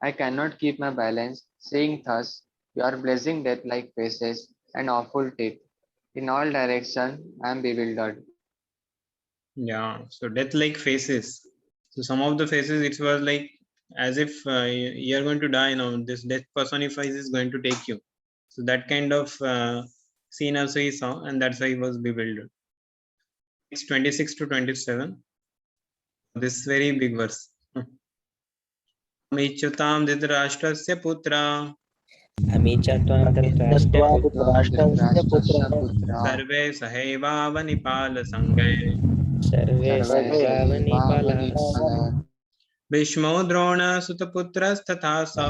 I cannot keep my balance, seeing thus your blessing death-like faces and awful teeth. In all directions, I am bewildered. Yeah, so death-like faces. So some of the faces, it was like as if you're going to die now. This death personifies is going to take you. So that kind of scene also he saw, and that's why he was bewildered. It's 26 to 27. This very big verse. Amichutam Dhritarashtrasya putra सर्वे सहैवावनिपाल संगै भीष्मो द्रोण सुतपुत्रस्तथासौ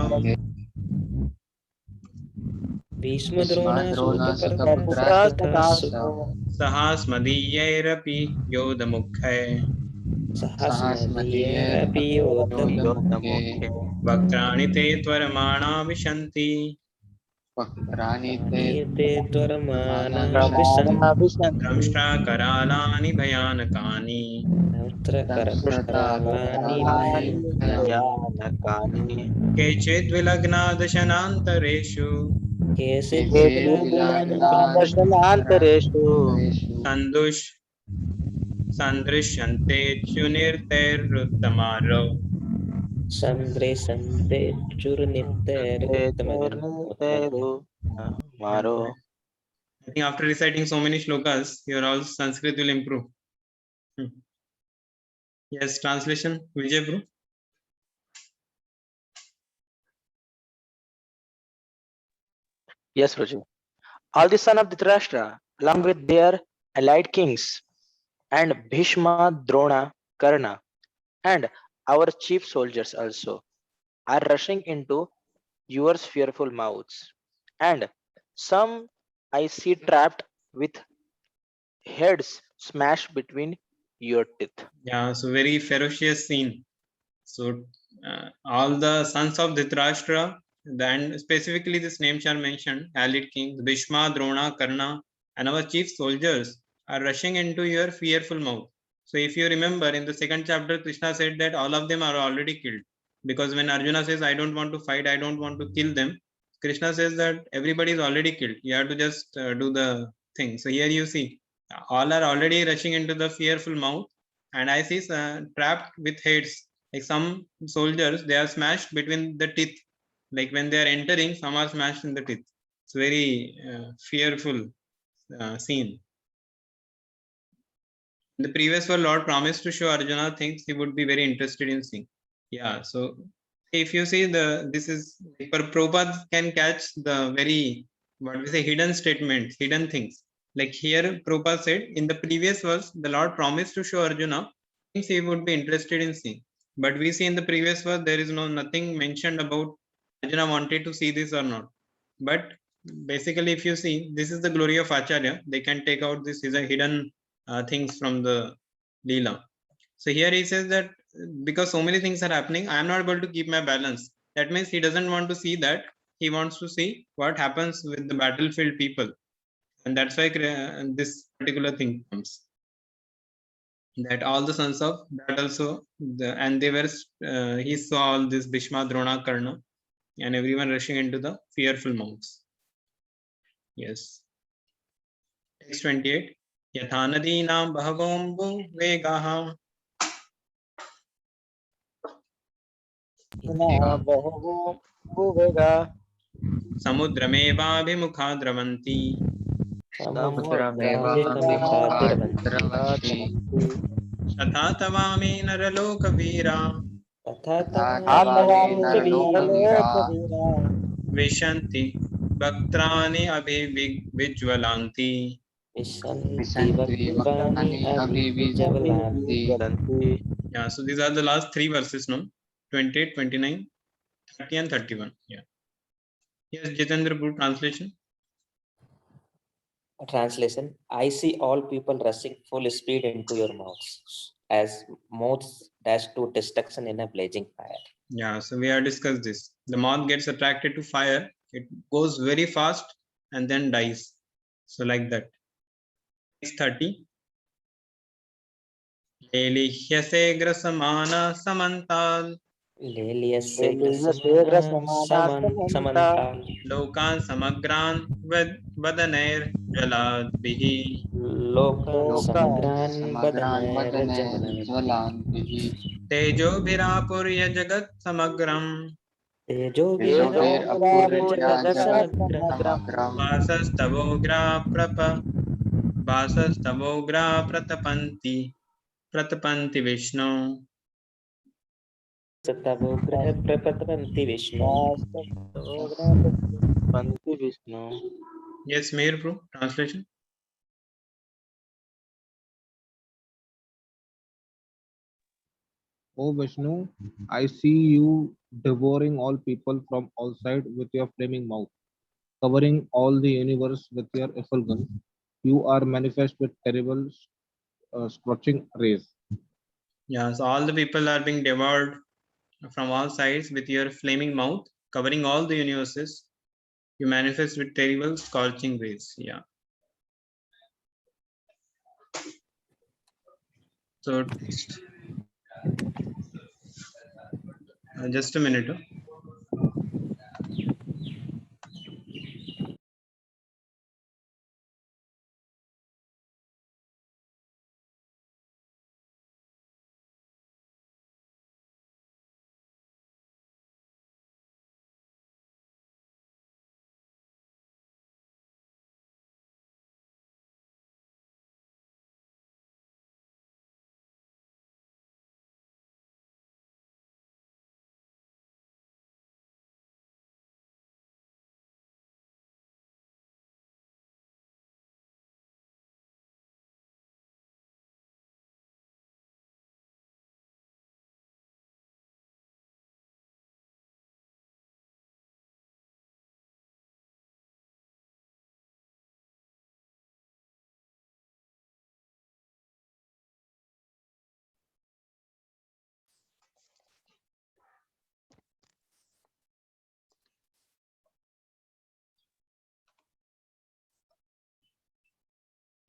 सहास्मदीयैरपि योधमुखै वक्त्राणि ते त्वरमाणा विशन्ति दंष्ट्रा करालानि भयानकानि केचिद्विलग्ना दशनान्तरेषु सन्दृश्यन्ते I think after reciting so many shlokas, your all Sanskrit will improve. Yes, translation, Vijay bro. Yes, Raju. All the sons of Dhritarashtra, along with their allied kings, and Bhishma, Drona, Karna, and our chief soldiers also, are rushing into your fearful mouths. And some I see trapped with heads smashed between your teeth. Yeah, so very ferocious scene. So all the sons of Dhritarashtra, then specifically this names are mentioned, allied kings, Bhishma, Drona, Karna, and our chief soldiers are rushing into your fearful mouth. So if you remember in the second chapter, Krishna said that all of them are already killed. Because when Arjuna says, I don't want to fight, I don't want to kill them, Krishna says that everybody is already killed. You have to just do the thing. So here you see, all are already rushing into the fearful mouth. And I see trapped with heads. Like some soldiers, they are smashed between the teeth. Like when they are entering, some are smashed in the teeth. It's very fearful scene. In the previous one, Lord promised to show Arjuna things he would be very interested in seeing. Yeah, so if you see this is for Prabhupada can catch the very what we say hidden statements, hidden things. Like here, Prabhupada said in the previous verse, the Lord promised to show Arjuna things he would be interested in seeing. But we see in the previous verse there is nothing mentioned about Arjuna wanted to see this or not. But basically, if you see, this is the glory of Acharya. They can take out this is a hidden things from the Leela. So here he says that because so many things are happening, I am not able to keep my balance. That means he doesn't want to see that. He wants to see what happens with the battlefield people. And that's why this particular thing comes. That all the sons of that also, and they were, he saw all this Bhishma, Drona, Karna, and everyone rushing into the fearful monks. Yes. Text 28. Yathanadinam bhagambo vegaha बहवो भुवेगा समुद्रमेवाभिमुखा द्रवन्ति समुद्रमेवाभिमुखाद्रवन्ति तथा तवामि नरलोकवीरा तवामि नरलोकवीरा विशन्ति वक्त्राणि अभिविज्वलान्ति. विशन्ति वक्त्राणि अभिविज्वलान्ति. Yeah, so these are the last three verses, no? 28, 29, 30 and 31. Yeah. Yes, Jitendra, good translation. Translation: I see all people rushing full speed into your mouths, as moths dash to destruction in a blazing fire. Yeah, so we have discussed this. The moth gets attracted to fire, it goes very fast and then dies. So like that. Next 30. Lelihyase samana samantal Samanta lokan samagran vadanair jaladbihi tejo bhirapurya jagat samagram vasastavogra pratapanti Vishnu. प्रपतवन्ति Vishnu. Yes, Meher Bro, translation. O Vishnu, I see you devouring all people from all sides with your flaming mouth, covering all the universe with your effulgence. You are manifest with terrible scorching rays. Yeah, so all the people are being devoured from all sides with your flaming mouth, covering all the universes. You manifest with terrible scorching rays. Yeah. So just a minute.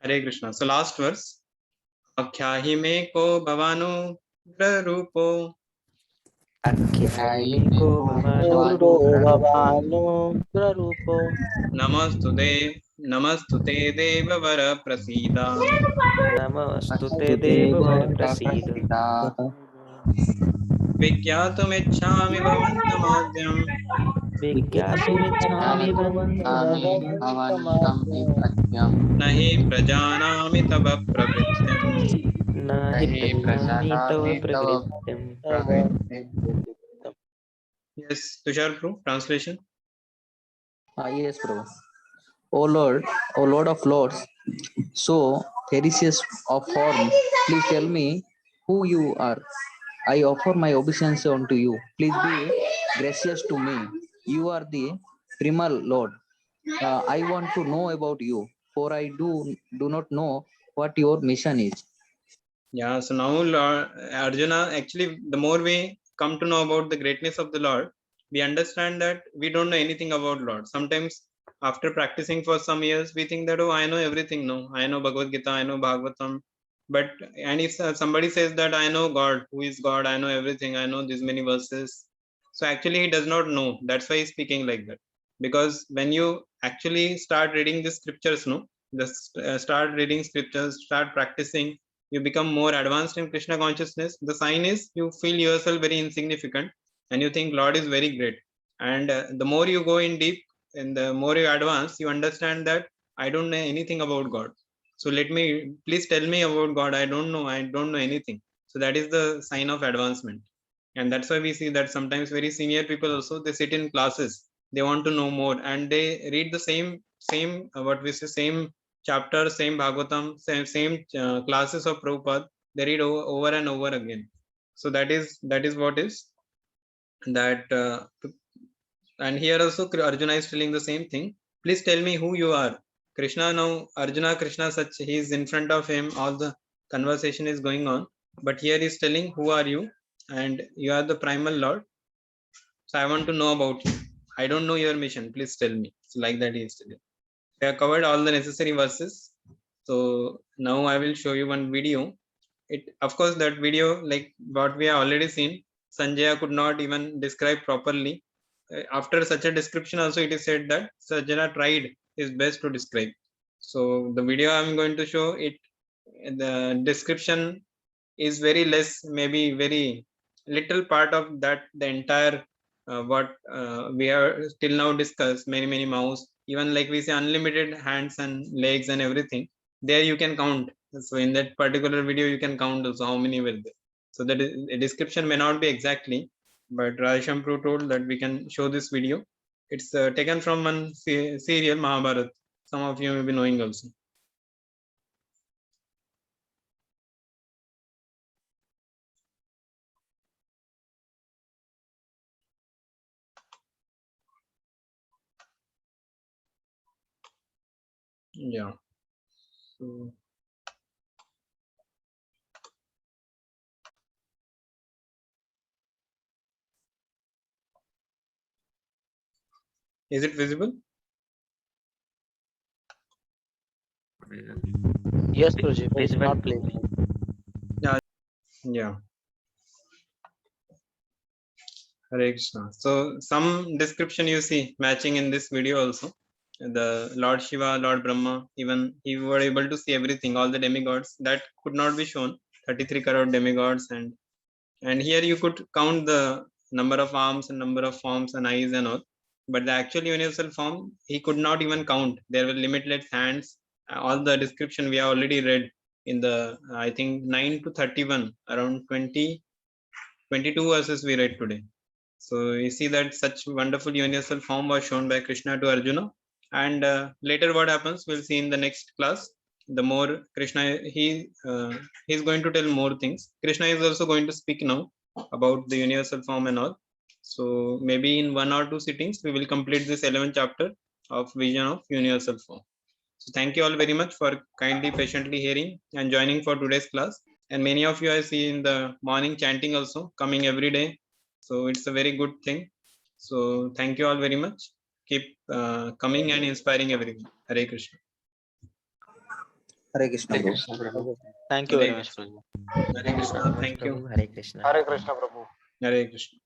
Hare Krishna. So last verse. Akhyahi me ko bhavanu rupo namastute deva vara prasida Vigyatumichhami bhavantamadhyam nahi prajanami tava pravrityam. Yes, Tushar Prabhu, translation. Yes, Prabhu. O Lord of Lords, so Thereseus of form, please tell me who you are. I offer my obeisance unto you. Please be gracious to me. You are the primal Lord. I want to know about you, for I do not know what your mission is. Yeah, so now Lord Arjuna, actually, the more we come to know about the greatness of the Lord, we understand that we don't know anything about Lord. Sometimes after practicing for some years, we think that, oh, I know everything. No, I know Bhagavad Gita, I know Bhagavatam. But, and if somebody says that I know God, who is God, I know everything, I know these many verses. So actually, he does not know. That's why he's speaking like that. Because when you actually start reading the scriptures, no, just start reading scriptures, start practicing, you become more advanced in Krishna consciousness. The sign is you feel yourself very insignificant and you think Lord is very great. And the more you go in deep and the more you advance, you understand that I don't know anything about God. So let me, please tell me about God. I don't know anything. So that is the sign of advancement. And that's why we see that sometimes very senior people also, they sit in classes, they want to know more and they read the same what we say, same chapter, same Bhagavatam, same classes of Prabhupada, they read over and over again. So that is what is that. And here also Arjuna is telling the same thing. Please tell me who you are. Krishna now, Arjuna, Krishna, such he is in front of him. All the conversation is going on, but here he is telling, who are you? And you are the primal Lord. So I want to know about you. I don't know your mission. Please tell me. So like that he is telling. We have covered all the necessary verses. So now I will show you one video. It, of course, that video, like what we have already seen, Sanjaya could not even describe properly. After such a description also, it is said that Sanjaya tried his best to describe. So the video I am going to show, it, the description is very less, maybe very little part of that, the entire what we have till now discussed, many mouse, even like we say unlimited hands and legs and everything, there you can count. So in that particular video you can count also how many were there. So that the description may not be exactly, but Radheshyam told that we can show this video. It's taken from one serial Mahabharat, some of you may be knowing also. Yeah. So is it visible? Yes, Guruji, but it's not playing. Yeah. Hare Krishna. So some description you see matching in this video also. The Lord Shiva, Lord Brahma, even he were able to see everything, all the demigods that could not be shown. 33 crore demigods, and here you could count the number of arms and number of forms and eyes and all. But the actual universal form he could not even count. There were limitless hands. All the description we have already read in the I think 9 to 31, around 22 verses we read today. So you see that such wonderful universal form was shown by Krishna to Arjuna. And later what happens, we'll see in the next class. The more Krishna, he's going to tell more things. Krishna is also going to speak now about the universal form and all. So maybe in 1 or 2 sittings, we will complete this 11th chapter of Vision of Universal Form. So thank you all very much for kindly, patiently hearing and joining for today's class. And many of you I see in the morning chanting also, coming every day. So it's a very good thing. So thank you all very much. Keep coming and inspiring everyone. Hare Krishna. Hare Krishna, Hare Prabhu. Krishna, Prabhu. Thank you very much, Guruji. Hare Krishna. Thank you. Hare Krishna, Prabhu. Hare Krishna.